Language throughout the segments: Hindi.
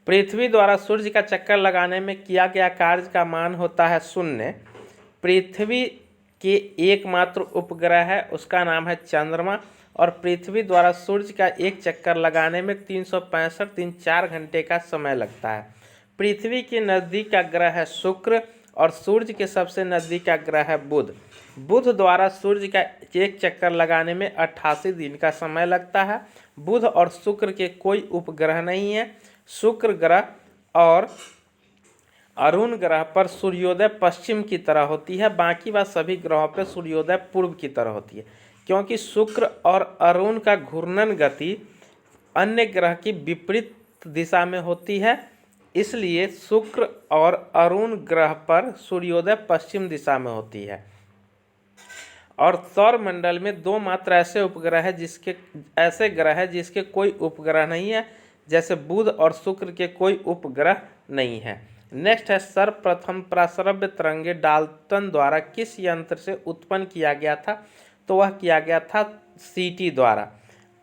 पृथ्वी द्वारा सूर्य का चक्कर लगाने में किया गया कार्य का मान होता है 0। पृथ्वी के एकमात्र उपग्रह है, उसका नाम है चंद्रमा, और पृथ्वी द्वारा सूर्य का एक चक्कर लगाने में 365 दिन 4 घंटे का समय लगता है। पृथ्वी के नज़दीक का ग्रह है शुक्र और सूर्य के सबसे नज़दीक का ग्रह है बुध। बुध द्वारा सूर्य का एक चक्कर लगाने में 88 दिन का समय लगता है। बुध और शुक्र के कोई उपग्रह नहीं है। शुक्र ग्रह और अरुण ग्रह पर सूर्योदय पश्चिम की तरह होती है, बाकी वह सभी ग्रहों पर सूर्योदय पूर्व की तरह होती है। क्योंकि शुक्र और अरुण का घूर्णन गति अन्य ग्रह की विपरीत दिशा में होती है, इसलिए शुक्र और अरुण ग्रह पर सूर्योदय पश्चिम दिशा में होती है। और सौर मंडल में दो मात्र ऐसे ग्रह हैं जिसके कोई उपग्रह नहीं है, जैसे बुध और शुक्र के कोई उपग्रह नहीं है। नेक्स्ट है, सर्वप्रथम पराश्रव्य तरंगे डाल्टन द्वारा किस यंत्र से उत्पन्न किया गया था? तो वह किया गया था सीटी द्वारा।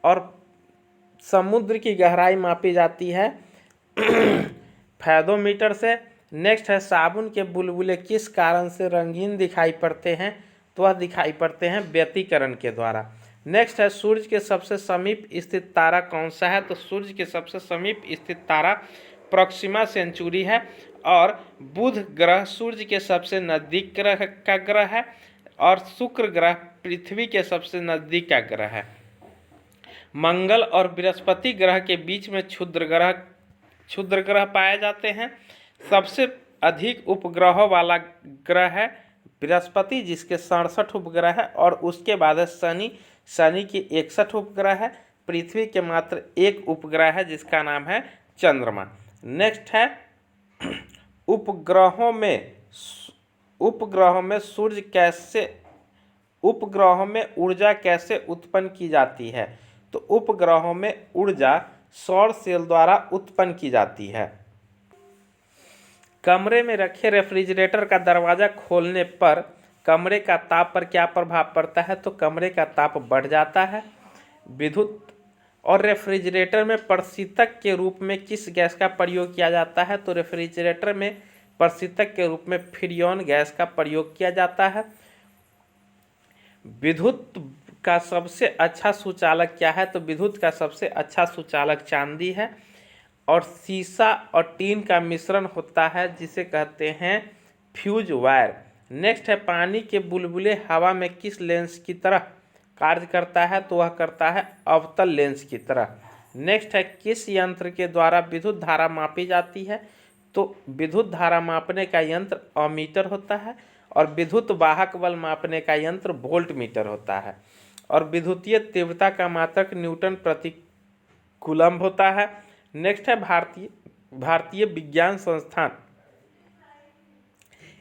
और समुद्र की गहराई मापी जाती है फैदोमीटर से। नेक्स्ट है, साबुन के बुलबुले किस कारण से रंगीन दिखाई पड़ते हैं? तो वह दिखाई पड़ते हैं व्यतिकरण के द्वारा। नेक्स्ट है, सूर्य के सबसे समीप स्थित तारा कौन सा है? तो सूर्य के सबसे समीप स्थित तारा प्रोक्सिमा सेंचुरी है। और बुध ग्रह सूर्य के सबसे नज़दीक का ग्रह है, और शुक्र ग्रह पृथ्वी के सबसे नज़दीक का ग्रह है। मंगल और बृहस्पति ग्रह के बीच में क्षुद्र ग्रह पाए जाते हैं। सबसे अधिक उपग्रहों वाला ग्रह है बृहस्पति, जिसके 67 उपग्रह है, और उसके बाद है शनि की 61 उपग्रह है। पृथ्वी के मात्र एक उपग्रह है जिसका नाम है चंद्रमा। नेक्स्ट है, उपग्रहों में ऊर्जा कैसे उत्पन्न की जाती है? तो उपग्रहों में ऊर्जा सौर सेल द्वारा उत्पन्न की जाती है। कमरे में रखे रेफ्रिजरेटर का दरवाज़ा खोलने पर कमरे का ताप पर क्या प्रभाव पड़ता है? तो कमरे का ताप बढ़ जाता है। विद्युत और रेफ्रिजरेटर में प्रशीतक के रूप में किस गैस का प्रयोग किया जाता है? तो रेफ्रिजरेटर में प्रशीतक के रूप में फ्रीऑन गैस का प्रयोग किया जाता है। विद्युत का सबसे अच्छा सुचालक क्या है? तो विद्युत का सबसे अच्छा सुचालक चांदी है। और सीसा और टीन का मिश्रण होता है जिसे कहते हैं फ्यूज वायर। नेक्स्ट है, पानी के बुलबुले हवा में किस लेंस की तरह कार्य करता है? तो वह करता है अवतल लेंस की तरह। नेक्स्ट है, किस यंत्र के द्वारा विद्युत धारा मापी जाती है? तो विद्युत धारा मापने का यंत्र अमीटर होता है, और विद्युत वाहक बल मापने का यंत्र वोल्ट मीटर होता है। और विद्युतीय तीव्रता का मात्रक न्यूटन प्रति कूलम्ब होता है। नेक्स्ट है, भारतीय विज्ञान संस्थान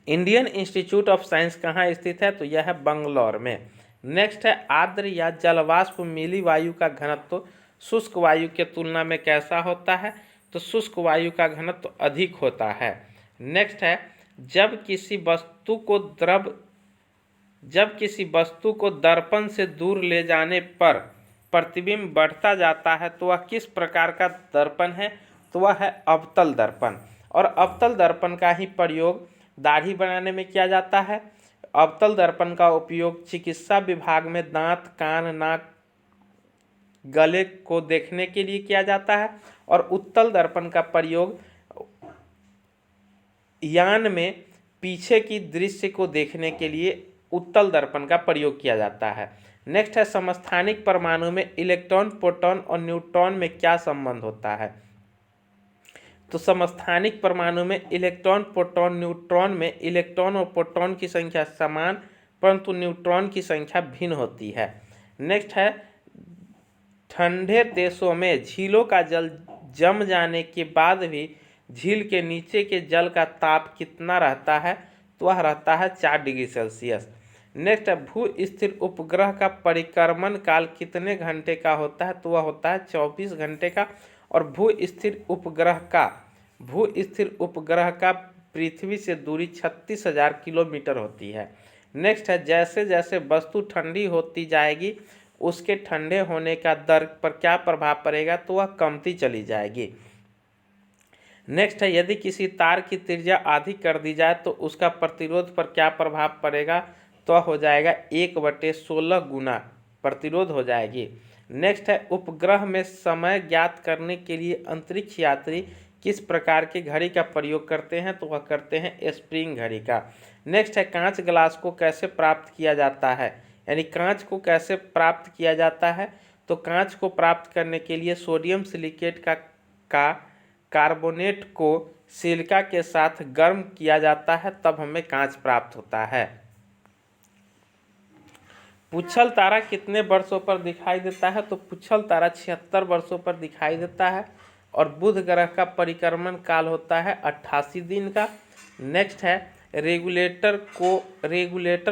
इंडियन इंस्टीट्यूट ऑफ साइंस कहाँ स्थित है? तो यह है बंगलौर में। नेक्स्ट है, आर्द्र या जलवाष्प मिली वायु का घनत्व शुष्क वायु के तुलना में कैसा होता है? तो शुष्क वायु का घनत्व अधिक होता है। नेक्स्ट है, जब किसी वस्तु को दर्पण से दूर ले जाने पर प्रतिबिंब बढ़ता जाता है तो वह किस प्रकार का दर्पण है? तो वह है अवतल दर्पण। और अवतल दर्पण का ही प्रयोग दाढ़ी बनाने में किया जाता है। अवतल दर्पण का उपयोग चिकित्सा विभाग में दांत, कान, नाक, गले को देखने के लिए किया जाता है। और उत्तल दर्पण का प्रयोग यान में पीछे की दृश्य को देखने के लिए उत्तल दर्पण का प्रयोग किया जाता है। नेक्स्ट है, समस्थानिक परमाणु में इलेक्ट्रॉन, प्रोटॉन और न्यूट्रॉन में क्या संबंध होता है? तो समस्थानिक परमाणु में इलेक्ट्रॉन, प्रोटॉन, न्यूट्रॉन में इलेक्ट्रॉन और प्रोटॉन की संख्या समान, परंतु न्यूट्रॉन की संख्या भिन्न होती है। नेक्स्ट है, ठंडे देशों में झीलों का जल जम जाने के बाद भी झील के नीचे के जल का ताप कितना रहता है? तो वह रहता है 4 डिग्री सेल्सियस। नेक्स्ट है, भू स्थिर उपग्रह का परिक्रमण काल कितने घंटे का होता है? तो वह होता है 24 घंटे का। और भू स्थिर उपग्रह का पृथ्वी से दूरी 36,000 किलोमीटर होती है। नेक्स्ट है, जैसे जैसे वस्तु ठंडी होती जाएगी उसके ठंडे होने का दर पर क्या प्रभाव पड़ेगा? तो वह कमती चली जाएगी। नेक्स्ट है, यदि किसी तार की त्रिज्या आधी कर दी जाए तो उसका प्रतिरोध पर क्या प्रभाव पड़ेगा? तो हो जाएगा 1/16 गुना प्रतिरोध हो जाएगी। नेक्स्ट है, उपग्रह में समय ज्ञात करने के लिए अंतरिक्ष यात्री किस प्रकार की घड़ी का प्रयोग करते हैं? तो वह करते हैं स्प्रिंग घड़ी का। नेक्स्ट है, कांच ग्लास को कैसे प्राप्त किया जाता है? यानी कांच को कैसे प्राप्त किया जाता है? तो कांच को प्राप्त करने के लिए सोडियम सिलिकेट का कार्बोनेट को सिलिका के साथ गर्म किया जाता है, तब हमें कांच प्राप्त होता है। पुच्छल तारा कितने वर्षों पर दिखाई देता है? तो पुच्छल तारा 76 वर्षों पर दिखाई देता है और बुध ग्रह का परिक्रमण काल होता है 88 दिन का। नेक्स्ट है, रेगुलेटर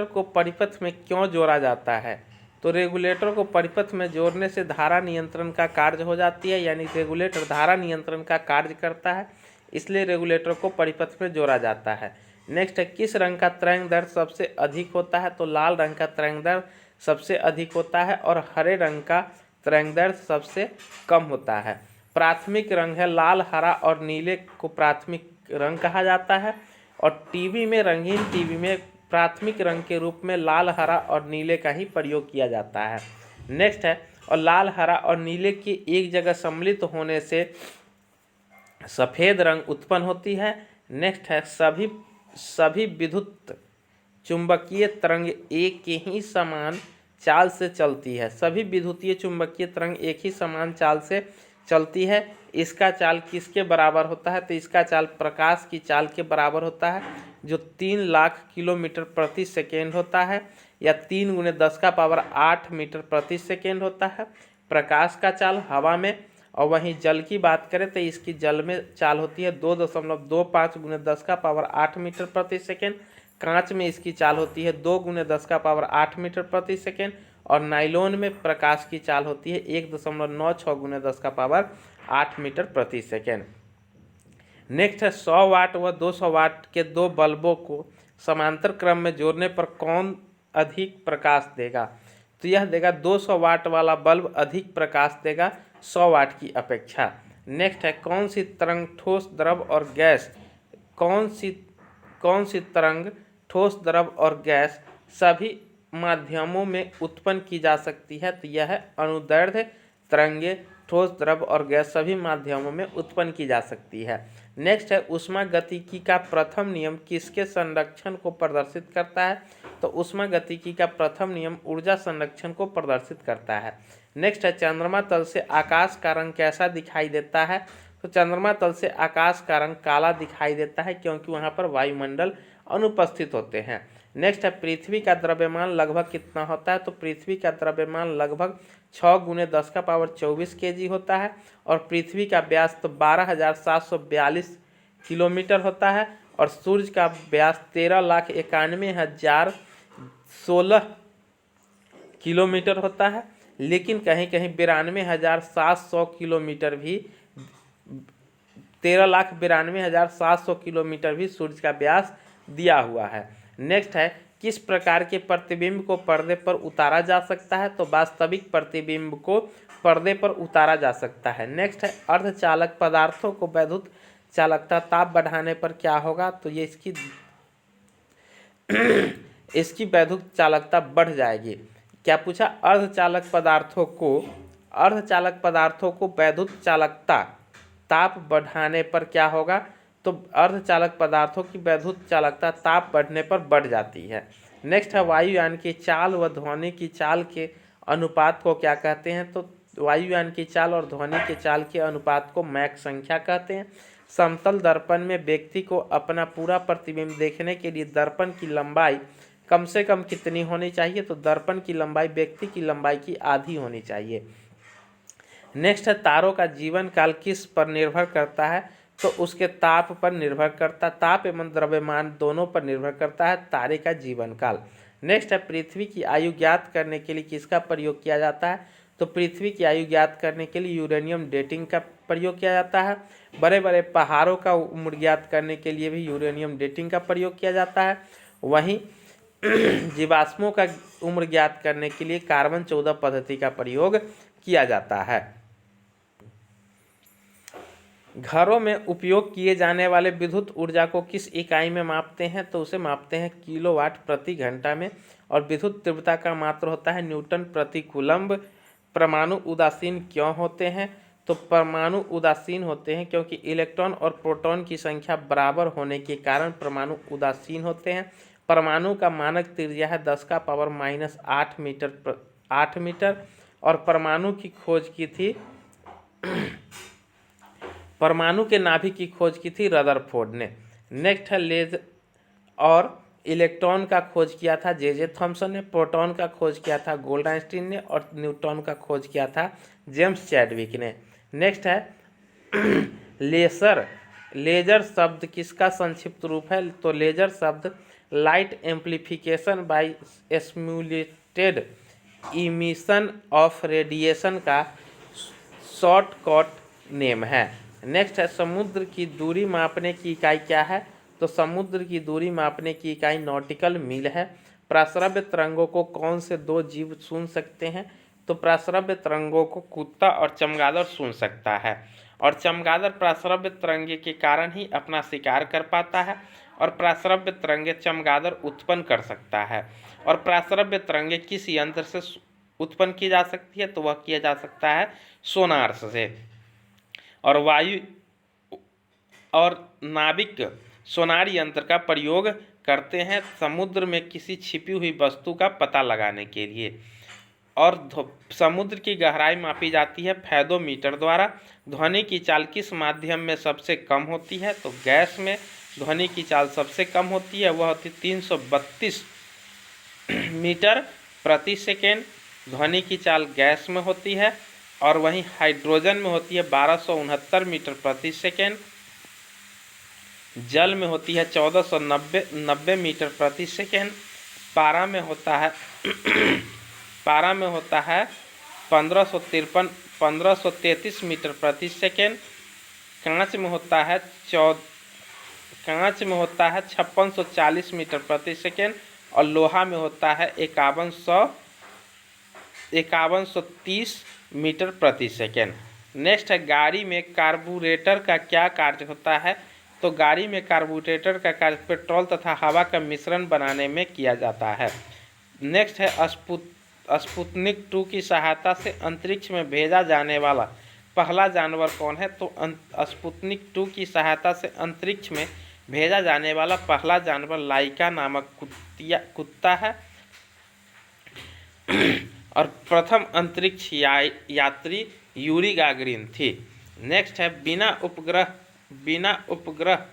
को परिपथ में क्यों जोड़ा जाता है? तो रेगुलेटर को परिपथ में जोड़ने से धारा नियंत्रण का कार्य हो जाती है, यानी रेगुलेटर धारा नियंत्रण का कार्य करता है, इसलिए रेगुलेटर को परिपथ में जोड़ा जाता है। नेक्स्ट है, किस रंग का तरंग दैर्ध्य सबसे अधिक होता है? तो लाल रंग का तरंग दैर्ध्य सबसे अधिक होता है और हरे रंग का तरंग दैर्ध्य सबसे कम होता है। प्राथमिक रंग है लाल, हरा और नीले को प्राथमिक रंग कहा जाता है और टीवी में, रंगीन टीवी में प्राथमिक रंग के रूप में लाल, हरा और नीले का ही प्रयोग किया जाता है। नेक्स्ट है, और लाल, हरा और नीले की एक जगह सम्मिलित होने से सफ़ेद रंग उत्पन्न होती है। नेक्स्ट है, सभी विद्युत चुंबकीय तरंग एक ही समान चाल से चलती है। सभी विद्युतीय चुंबकीय तरंग एक ही समान चाल से चलती है। इसका चाल किसके बराबर होता है? तो इसका चाल प्रकाश की चाल के बराबर होता है, जो 3 लाख किलोमीटर प्रति सेकेंड होता है, या 3 × 10⁸ मीटर प्रति सेकेंड होता है प्रकाश का चाल हवा में। और वहीं जल की बात करें तो इसकी जल में चाल होती है 2.25 × 10⁸ मीटर प्रति सेकेंड। कांच में इसकी चाल होती है 2 × 10⁸ मीटर प्रति सेकेंड और नाइलॉन में प्रकाश की चाल होती है 1.96 × 10⁸ मीटर प्रति सेकेंड। नेक्स्ट है, 100 वाट व 200 वाट के दो बल्बों को समांतर क्रम में जोड़ने पर कौन अधिक प्रकाश देगा? तो यह देगा 200 वाट वाला बल्ब अधिक प्रकाश देगा 100 वाट की अपेक्षा। नेक्स्ट है, कौन सी तरंग ठोस, द्रव और गैस कौन सी तरंग ठोस, द्रव और गैस सभी माध्यमों में उत्पन्न की जा सकती है? तो यह है अनुदैर्ध्य तरंगे ठोस, द्रव और गैस सभी माध्यमों में उत्पन्न की जा सकती है। नेक्स्ट है, ऊष्मागतिकी का प्रथम नियम किसके संरक्षण को प्रदर्शित करता है? तो ऊष्मागतिकी का प्रथम नियम ऊर्जा संरक्षण को प्रदर्शित करता है। नेक्स्ट है, चंद्रमा तल से आकाश का रंग कैसा दिखाई देता है? तो चंद्रमा तल से आकाश का रंग काला दिखाई देता है, क्योंकि वहाँ पर वायुमंडल अनुपस्थित होते हैं। नेक्स्ट है, पृथ्वी का द्रव्यमान लगभग कितना होता है? तो पृथ्वी का द्रव्यमान लगभग 6 × 10⁻24 kg होता है और पृथ्वी का व्यास तो 12,742 किलोमीटर होता है और सूर्य का व्यास 13,91,016 किलोमीटर होता है। लेकिन कहीं कहीं 92,700 किलोमीटर भी 13,92,700 किलोमीटर भी सूर्य का व्यास दिया हुआ है। नेक्स्ट है, किस प्रकार के प्रतिबिंब को पर्दे पर उतारा जा सकता है? तो वास्तविक प्रतिबिंब को पर्दे पर उतारा जा सकता है। नेक्स्ट है, अर्धचालक पदार्थों को वैद्युत चालकता ताप बढ़ाने पर क्या होगा? तो ये इसकी वैद्युत चालकता बढ़ जाएगी। क्या पूछा? अर्धचालक पदार्थों को वैद्युत चालकता ताप बढ़ाने पर क्या होगा? तो अर्धचालक पदार्थों की वैद्युत चालकता ताप बढ़ने पर बढ़ जाती है। नेक्स्ट है, वायुयान की चाल व ध्वनि की चाल के अनुपात को क्या कहते हैं? तो वायुयान की चाल और ध्वनि की चाल के अनुपात को मैक संख्या कहते हैं। समतल दर्पण में व्यक्ति को अपना पूरा प्रतिबिंब देखने के लिए दर्पण की लंबाई कम से कम कितनी होनी चाहिए? तो दर्पण की लंबाई व्यक्ति की लंबाई की आधी होनी चाहिए। नेक्स्ट है, तारों का जीवन काल किस पर निर्भर करता है? तो उसके ताप पर निर्भर करता, ताप एवं द्रव्यमान दोनों पर निर्भर करता है तारे का जीवन काल। नेक्स्ट है, पृथ्वी की आयु ज्ञात करने के लिए किसका प्रयोग किया जाता है? तो पृथ्वी की आयु ज्ञात करने के लिए यूरेनियम डेटिंग का प्रयोग किया जाता है। बड़े बड़े पहाड़ों का उम्र ज्ञात करने के लिए भी यूरेनियम डेटिंग का प्रयोग किया जाता है। वहीं जीवाश्मों का उम्र ज्ञात करने के लिए कार्बन 14 पद्धति का प्रयोग किया जाता है। घरों में उपयोग किए जाने वाले विद्युत ऊर्जा को किस इकाई में मापते हैं? तो उसे मापते हैं किलोवाट प्रति घंटा में। और विद्युत तीव्रता का मात्र होता है न्यूटन प्रति कूलम्ब। परमाणु उदासीन क्यों होते हैं? तो परमाणु उदासीन होते हैं क्योंकि इलेक्ट्रॉन और प्रोटॉन की संख्या बराबर होने के कारण परमाणु उदासीन होते हैं। परमाणु का मानक त्रिज्या है 10⁸ मीटर। और परमाणु के नाभिक की खोज की थी रदरफोर्ड ने। नेक्स्ट है लेजर और इलेक्ट्रॉन का खोज किया था जे थॉमसन ने। प्रोटॉन का खोज किया था गोल्डस्टीन ने। और न्यूट्रॉन का खोज किया था जेम्स चैडविक ने। नेक्स्ट है लेजर शब्द किसका संक्षिप्त रूप है? तो लेजर शब्द light amplification by stimulated emission of radiation का शॉर्टकट नेम है। नेक्स्ट है समुद्र की दूरी मापने की इकाई क्या है? तो समुद्र की दूरी मापने की इकाई नॉटिकल मील है। प्राश्रव्य तरंगों को कौन से दो जीव सुन सकते हैं? तो प्राश्रव्य तरंगों को कुत्ता और चमगादड़ सुन सकता है। और चमगादड़ प्राश्रव्य तरंगे के कारण ही अपना शिकार कर पाता है। और प्राश्रव्य तरंगे चमगादड़ उत्पन्न कर सकता है। और प्राश्रव्य तरंगे किस यंत्र से उत्पन्न की जा सकती है? तो वह किया जा सकता है सोनार से। और वायु और नाविक सोनार यंत्र का प्रयोग करते हैं समुद्र में किसी छिपी हुई वस्तु का पता लगाने के लिए। और समुद्र की गहराई मापी जाती है फैदोमीटर द्वारा। ध्वनि की चाल किस माध्यम में सबसे कम होती है? तो गैस में ध्वनि की चाल सबसे कम होती है, वह होती 332 मीटर प्रति सेकेंड। ध्वनि की चाल गैस में होती है। और वहीं हाइड्रोजन में होती है 1269 मीटर प्रति सेकेंड। जल में होती है 1490 मीटर प्रति सेकेंड। पारा में होता है 1533 मीटर प्रति सेकेंड। कांच में होता है 5640 मीटर प्रति सेकेंड। और लोहा में होता है 5130 मीटर प्रति सेकेंड। नेक्स्ट है गाड़ी में कार्बोरेटर का क्या कार्य होता है? तो गाड़ी में कार्बोरेटर का कार्य पेट्रोल तथा हवा का मिश्रण बनाने में किया जाता है। नेक्स्ट है स्पुतनिक 2 की सहायता से अंतरिक्ष में भेजा जाने वाला पहला जानवर कौन है? तो स्पुतनिक 2 की सहायता से अंतरिक्ष में भेजा जाने वाला पहला जानवर लाइका नामक कुत्ता है। और प्रथम अंतरिक्ष यात्री यूरी गागरिन थी। नेक्स्ट है बिना उपग्रह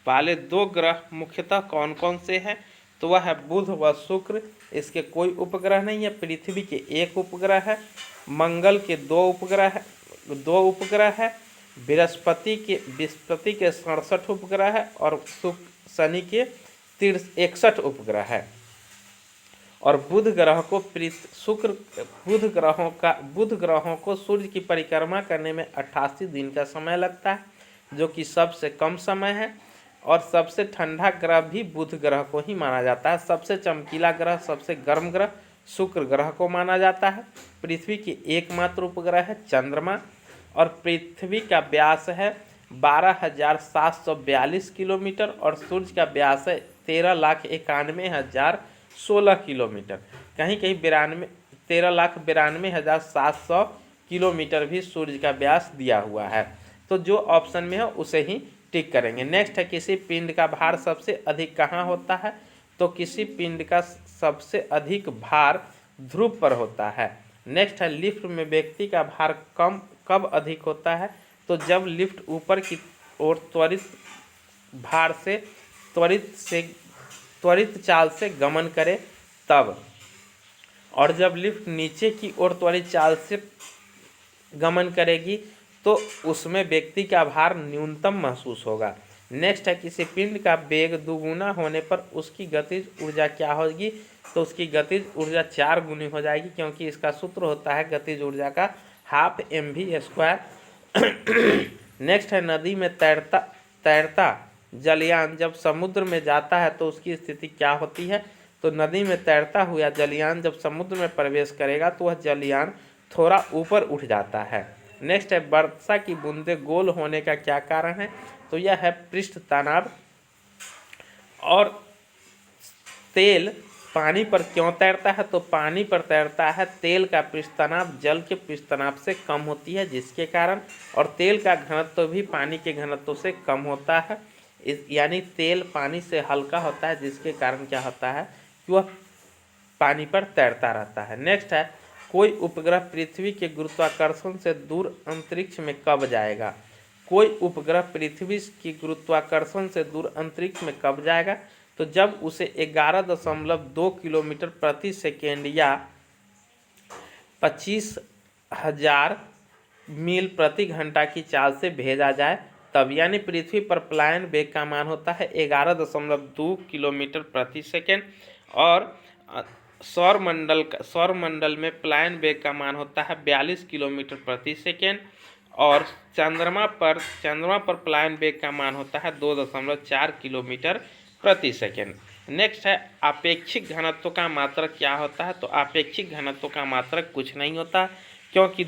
वाले दो ग्रह मुख्यतः कौन कौन से हैं? तो वह है बुध व शुक्र, इसके कोई उपग्रह नहीं है। पृथ्वी के एक उपग्रह है। मंगल के दो उपग्रह है। बृहस्पति के 67 उपग्रह है। और शनि के 61 उपग्रह है। और बुध ग्रहों को सूर्य की परिक्रमा करने में 88 दिन का समय लगता है, जो कि सबसे कम समय है। और सबसे ठंडा ग्रह भी बुध ग्रह को ही माना जाता है। सबसे चमकीला ग्रह, सबसे गर्म ग्रह शुक्र ग्रह को माना जाता है। पृथ्वी की एकमात्र उपग्रह है चंद्रमा। और पृथ्वी का व्यास है 12,742 किलोमीटर। और सूर्य का व्यास है 13,91,016 किलोमीटर। कहीं 13,92,700 किलोमीटर भी सूर्य का व्यास दिया हुआ है। तो जो ऑप्शन में है उसे ही टिक करेंगे। नेक्स्ट है किसी पिंड का भार सबसे अधिक कहाँ होता है? तो किसी पिंड का सबसे अधिक भार ध्रुव पर होता है। नेक्स्ट है लिफ्ट में व्यक्ति का भार कब अधिक होता है? तो जब लिफ्ट ऊपर की ओर त्वरित चाल से गमन करे तब। और जब लिफ्ट नीचे की ओर त्वरित चाल से गमन करेगी तो उसमें व्यक्ति का भार न्यूनतम महसूस होगा। नेक्स्ट है किसी पिंड का वेग दुगुना होने पर उसकी गतिज ऊर्जा क्या होगी? तो उसकी गतिज ऊर्जा 4 गुनी हो जाएगी, क्योंकि इसका सूत्र होता है गतिज ऊर्जा का 12 mv²। नेक्स्ट है नदी में तैरता जलयान जब समुद्र में जाता है तो उसकी स्थिति क्या होती है? तो नदी में तैरता हुआ जलयान जब समुद्र में प्रवेश करेगा तो वह जलयान थोड़ा ऊपर उठ जाता है। नेक्स्ट है वर्षा की बूंदें गोल होने का क्या कारण है, तो यह है पृष्ठ तनाव। और तेल पानी पर क्यों तैरता है, तो पानी पर तैरता है तेल का पृष्ठ तनाव जल के पृष्ठ तनाव से कम होती है जिसके कारण, और तेल का घनत्व भी पानी के घनत्व से कम होता है, यानी तेल पानी से हल्का होता है जिसके कारण क्या होता है कि वह पानी पर तैरता रहता है। नेक्स्ट है कोई उपग्रह पृथ्वी के गुरुत्वाकर्षण से दूर अंतरिक्ष में कब जाएगा, कोई उपग्रह पृथ्वी की गुरुत्वाकर्षण से दूर अंतरिक्ष में कब जाएगा, तो जब उसे 11.2 किलोमीटर प्रति सेकेंड या 25,000 मील प्रति घंटा की चाल से भेजा जाए तब, यानी पृथ्वी पर पलायन वेग का मान होता है 11.2 किलोमीटर प्रति सेकेंड, और सौरमंडल में पलायन वेग का मान होता है 42 किलोमीटर प्रति सेकेंड, और चंद्रमा पर पलायन वेग का मान होता है 2.4 किलोमीटर प्रति सेकेंड। नेक्स्ट है आपेक्षिक घनत्व का मात्रक क्या होता है, तो आपेक्षिक घनत्व का मात्रक कुछ नहीं होता, क्योंकि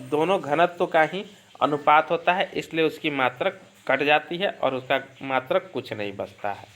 दोनों घनत्व का ही अनुपात होता है, इसलिए उसकी मात्रक कट जाती है और उसका मात्रक कुछ नहीं बचता है।